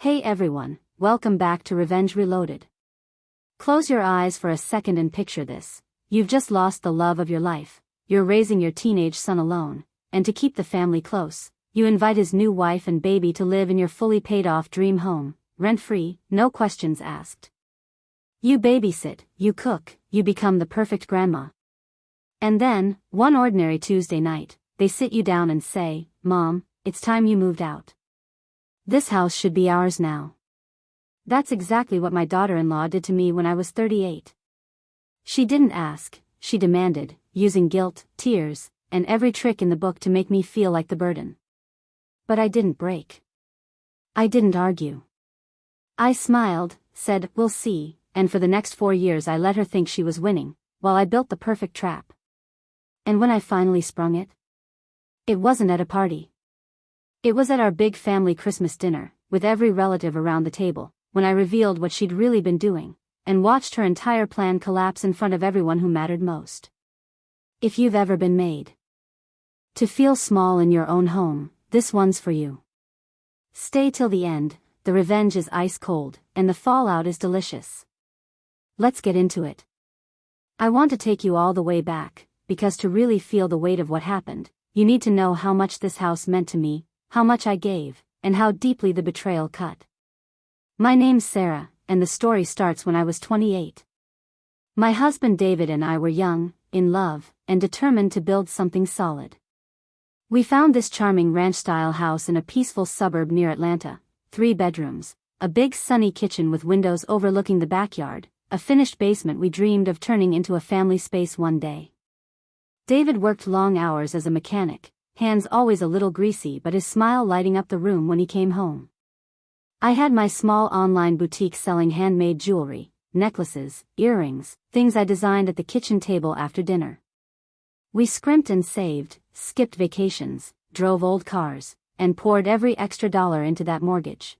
Hey everyone, welcome back to Revenge Reloaded. Close your eyes for a second and picture this. You've just lost the love of your life, you're raising your teenage son alone, and to keep the family close, you invite his new wife and baby to live in your fully paid-off dream home, rent-free, no questions asked. You babysit, you cook, you become the perfect grandma. And then, one ordinary Tuesday night, they sit you down and say, "Mom, it's time you moved out. This house should be ours now." That's exactly what my daughter-in-law did to me when I was 38. She didn't ask, she demanded, using guilt, tears, and every trick in the book to make me feel like the burden. But I didn't break. I didn't argue. I smiled, said, "We'll see," and for the next 4 years I let her think she was winning, while I built the perfect trap. And when I finally sprung it wasn't at a party. It was at our big family Christmas dinner, with every relative around the table, when I revealed what she'd really been doing, and watched her entire plan collapse in front of everyone who mattered most. If you've ever been made to feel small in your own home, this one's for you. Stay till the end, the revenge is ice cold, and the fallout is delicious. Let's get into it. I want to take you all the way back, because to really feel the weight of what happened, you need to know how much this house meant to me, how much I gave, and how deeply the betrayal cut. My name's Sarah, and the story starts when I was 28. My husband David and I were young, in love, and determined to build something solid. We found this charming ranch-style house in a peaceful suburb near Atlanta, 3 bedrooms, a big sunny kitchen with windows overlooking the backyard, a finished basement we dreamed of turning into a family space one day. David worked long hours as a mechanic, hands always a little greasy but his smile lighting up the room when he came home. I had my small online boutique selling handmade jewelry, necklaces, earrings, things I designed at the kitchen table after dinner. We scrimped and saved, skipped vacations, drove old cars, and poured every extra dollar into that mortgage.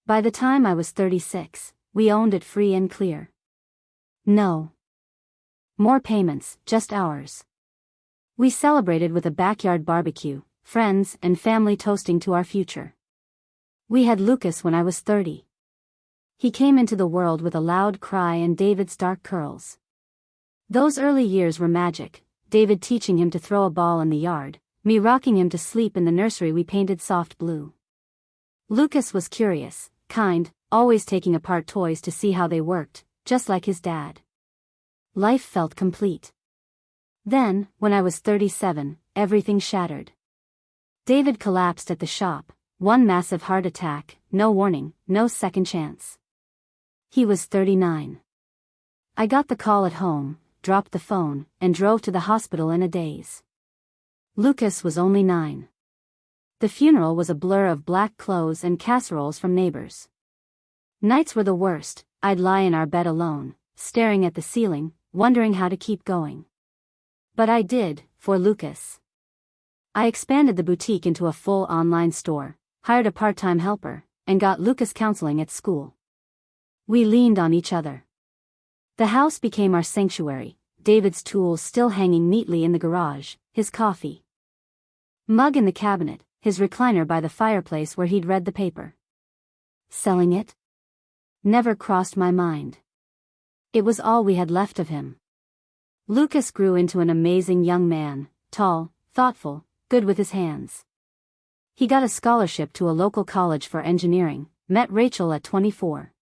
By the time I was 36, we owned it free and clear. No more payments, just ours. We celebrated with a backyard barbecue, friends and family toasting to our future. We had Lucas when I was 30. He came into the world with a loud cry and David's dark curls. Those early years were magic, David teaching him to throw a ball in the yard, me rocking him to sleep in the nursery we painted soft blue. Lucas was curious, kind, always taking apart toys to see how they worked, just like his dad. Life felt complete. Then, when I was 37, everything shattered. David collapsed at the shop, one massive heart attack, no warning, no second chance. He was 39. I got the call at home, dropped the phone, and drove to the hospital in a daze. Lucas was only 9. The funeral was a blur of black clothes and casseroles from neighbors. Nights were the worst. I'd lie in our bed alone, staring at the ceiling, wondering how to keep going. But I did, for Lucas. I expanded the boutique into a full online store, hired a part-time helper, and got Lucas counseling at school. We leaned on each other. The house became our sanctuary, David's tools still hanging neatly in the garage, his coffee mug in the cabinet, his recliner by the fireplace where he'd read the paper. Selling it? Never crossed my mind. It was all we had left of him. Lucas grew into an amazing young man, tall, thoughtful, good with his hands. He got a scholarship to a local college for engineering, met Rachel at 24.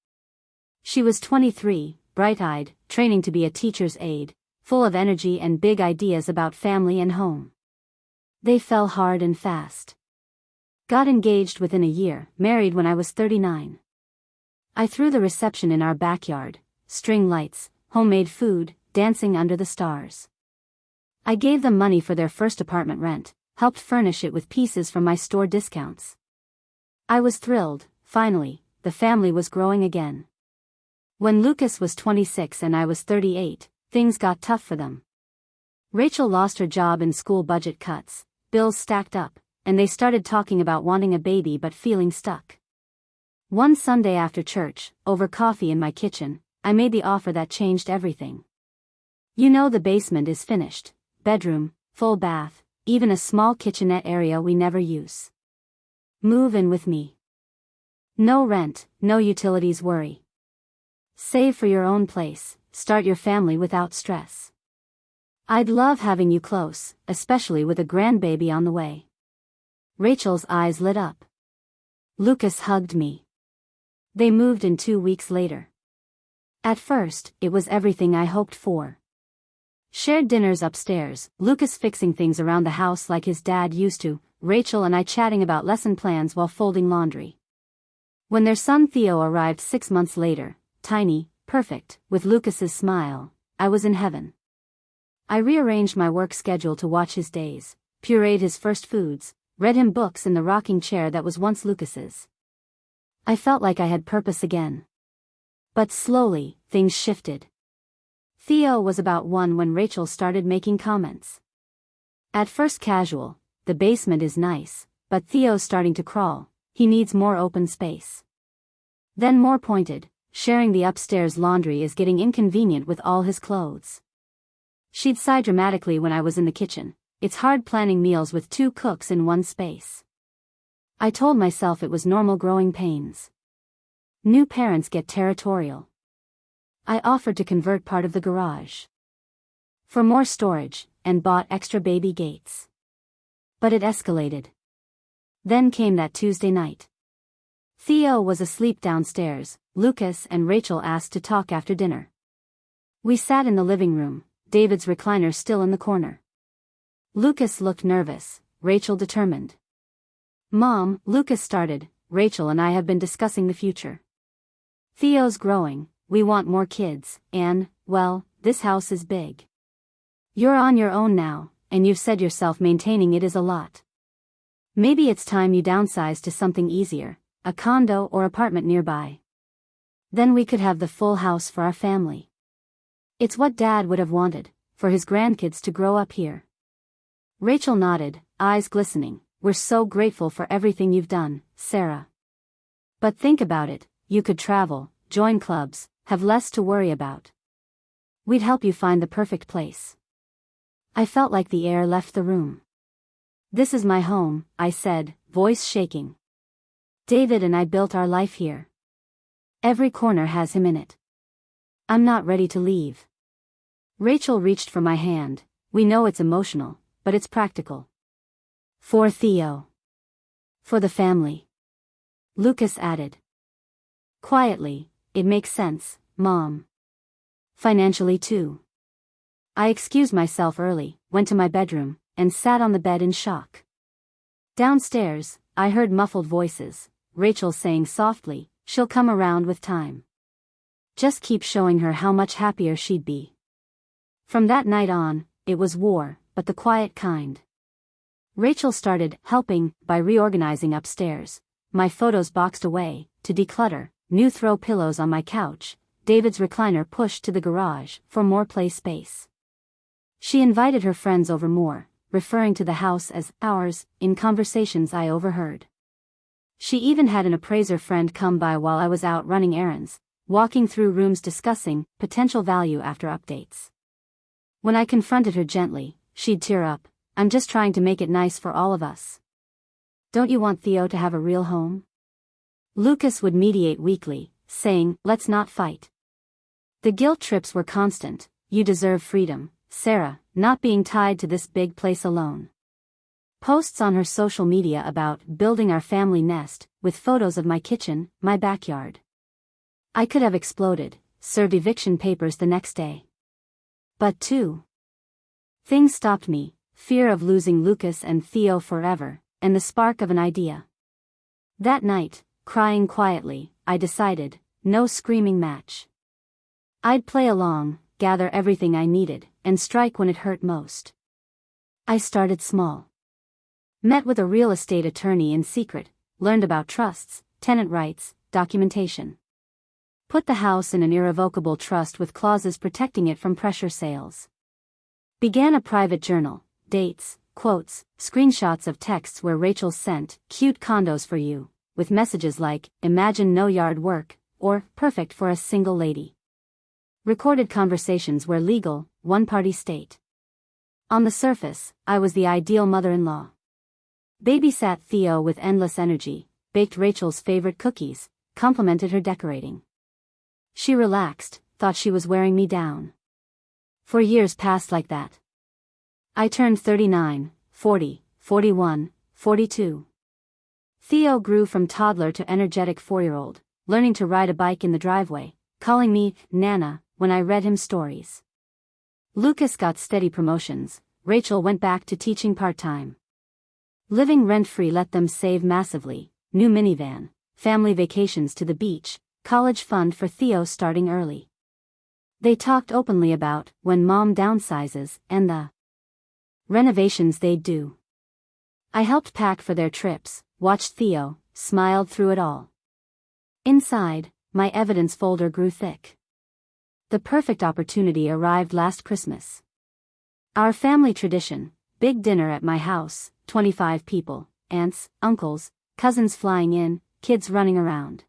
She was 23, bright-eyed, training to be a teacher's aide, full of energy and big ideas about family and home. They fell hard and fast. Got engaged within a year, married when I was 39. I threw the reception in our backyard, string lights, homemade food, dancing under the stars. I gave them money for their first apartment rent, helped furnish it with pieces from my store discounts. I was thrilled, finally, the family was growing again. When Lucas was 26 and I was 38, things got tough for them. Rachel lost her job in school budget cuts, bills stacked up, and they started talking about wanting a baby but feeling stuck. One Sunday after church, over coffee in my kitchen, I made the offer that changed everything. You know, the basement is finished, bedroom, full bath, even a small kitchenette area we never use. Move in with me. No rent, no utilities worry. Save for your own place, start your family without stress. I'd love having you close, especially with a grandbaby on the way. Rachel's eyes lit up. Lucas hugged me. They moved in 2 weeks later. At first, it was everything I hoped for. Shared dinners upstairs, Lucas fixing things around the house like his dad used to, Rachel and I chatting about lesson plans while folding laundry. When their son Theo arrived 6 months later, tiny, perfect, with Lucas's smile, I was in heaven. I rearranged my work schedule to watch his days, pureed his first foods, read him books in the rocking chair that was once Lucas's. I felt like I had purpose again. But slowly, things shifted. Theo was about 1 when Rachel started making comments. At first casual, the basement is nice, but Theo's starting to crawl, he needs more open space. Then more pointed, sharing the upstairs laundry is getting inconvenient with all his clothes. She'd sigh dramatically when I was in the kitchen, it's hard planning meals with 2 cooks in one space. I told myself it was normal growing pains. New parents get territorial. I offered to convert part of the garage for more storage, and bought extra baby gates. But it escalated. Then came that Tuesday night. Theo was asleep downstairs, Lucas and Rachel asked to talk after dinner. We sat in the living room, David's recliner still in the corner. Lucas looked nervous, Rachel determined. "Mom," Lucas started, "Rachel and I have been discussing the future. Theo's growing. We want more kids, and, well, this house is big. You're on your own now, and you've said yourself maintaining it is a lot. Maybe it's time you downsize to something easier, a condo or apartment nearby. Then we could have the full house for our family. It's what Dad would have wanted, for his grandkids to grow up here." Rachel nodded, eyes glistening. "We're so grateful for everything you've done, Sarah. But think about it, you could travel, join clubs, have less to worry about. We'd help you find the perfect place." I felt like the air left the room. "This is my home," I said, voice shaking. "David and I built our life here. Every corner has him in it. I'm not ready to leave." Rachel reached for my hand. "We know it's emotional, but it's practical. For Theo. For the family." Lucas added. Quietly, "It makes sense, Mom. Financially too." I excused myself early, went to my bedroom, and sat on the bed in shock. Downstairs, I heard muffled voices, Rachel saying softly, "She'll come around with time. Just keep showing her how much happier she'd be." From that night on, it was war, but the quiet kind. Rachel started helping by reorganizing upstairs, my photos boxed away, to declutter, new throw pillows on my couch, David's recliner pushed to the garage for more play space. She invited her friends over more, referring to the house as ours, in conversations I overheard. She even had an appraiser friend come by while I was out running errands, walking through rooms discussing potential value after updates. When I confronted her gently, she'd tear up. "I'm just trying to make it nice for all of us. Don't you want Theo to have a real home?" Lucas would mediate weekly, saying, "Let's not fight." The guilt trips were constant. "You deserve freedom, Sarah, not being tied to this big place alone." Posts on her social media about building our family nest, with photos of my kitchen, my backyard. I could have exploded, served eviction papers the next day. But two things stopped me: fear of losing Lucas and Theo forever, and the spark of an idea. That night, crying quietly, I decided, no screaming match. I'd play along, gather everything I needed, and strike when it hurt most. I started small. Met with a real estate attorney in secret, learned about trusts, tenant rights, documentation. Put the house in an irrevocable trust with clauses protecting it from pressure sales. Began a private journal, dates, quotes, screenshots of texts where Rachel sent, "Cute condos for you," with messages like, "Imagine no yard work," or, "Perfect for a single lady." Recorded conversations where legal, one-party state. On the surface, I was the ideal mother-in-law. Babysat Theo with endless energy, baked Rachel's favorite cookies, complimented her decorating. She relaxed, thought she was wearing me down. 4 years passed like that. I turned 39, 40, 41, 42. Theo grew from toddler to energetic 4-year-old, learning to ride a bike in the driveway, calling me Nana when I read him stories. Lucas got steady promotions. Rachel went back to teaching part-time. Living rent-free let them save massively: new minivan, family vacations to the beach, college fund for Theo starting early. They talked openly about when mom downsizes and the renovations they'd do. I helped pack for their trips, watched Theo, smiled through it all. Inside, my evidence folder grew thick. The perfect opportunity arrived last Christmas. Our family tradition: big dinner at my house, 25 people, aunts, uncles, cousins flying in, kids running around.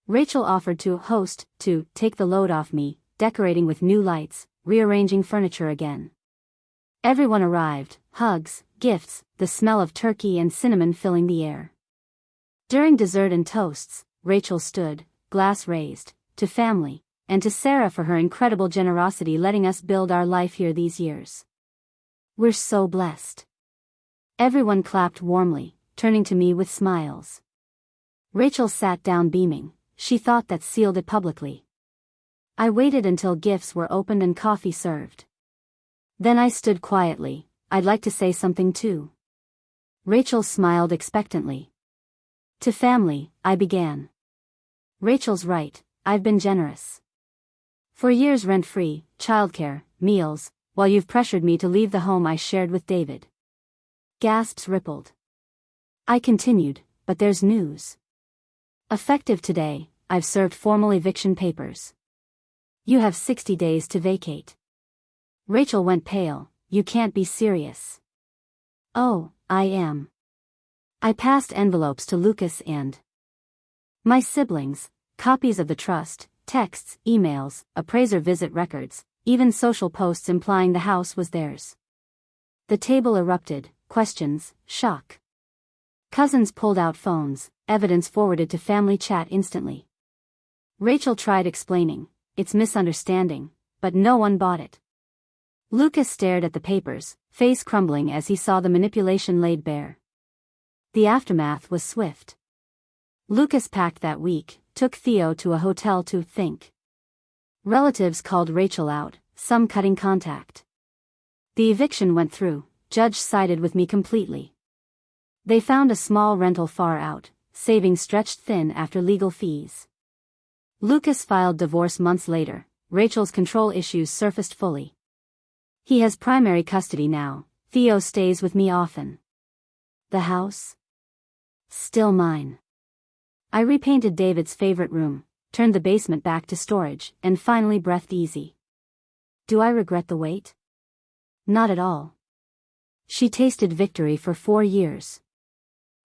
Rachel offered to host, to take the load off me, decorating with new lights, rearranging furniture again. Everyone arrived, hugs, gifts, the smell of turkey and cinnamon filling the air. During dessert and toasts, Rachel stood, glass raised, to family, and to Sarah for her incredible generosity letting us build our life here these years. We're so blessed. Everyone clapped warmly, turning to me with smiles. Rachel sat down beaming. She thought that sealed it publicly. I waited until gifts were opened and coffee served. Then I stood quietly. I'd like to say something too. Rachel smiled expectantly. To family, I began. Rachel's right, I've been generous. For years rent-free, childcare, meals, while you've pressured me to leave the home I shared with David. Gasps rippled. I continued, but there's news. Effective today, I've served formal eviction papers. You have 60 days to vacate. Rachel went pale. You can't be serious. Oh, I am. I passed envelopes to Lucas and my siblings, copies of the trust, texts, emails, appraiser visit records, even social posts implying the house was theirs. The table erupted: questions, shock. Cousins pulled out phones, evidence forwarded to family chat instantly. Rachel tried explaining, it's misunderstanding, but no one bought it. Lucas stared at the papers, face crumbling as he saw the manipulation laid bare. The aftermath was swift. Lucas packed that week, took Theo to a hotel to think. Relatives called Rachel out, some cutting contact. The eviction went through. Judge sided with me completely. They found a small rental far out, savings stretched thin after legal fees. Lucas filed divorce months later. Rachel's control issues surfaced fully. He has primary custody now. Theo stays with me often. The house? Still mine. I repainted David's favorite room, turned the basement back to storage, and finally breathed easy. Do I regret the wait? Not at all. She tasted victory for 4 years.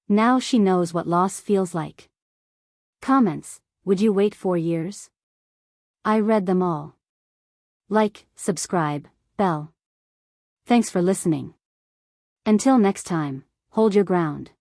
Now she knows what loss feels like. Comments: would you wait 4 years? I read them all. Like, subscribe, bell. Thanks for listening. Until next time, hold your ground.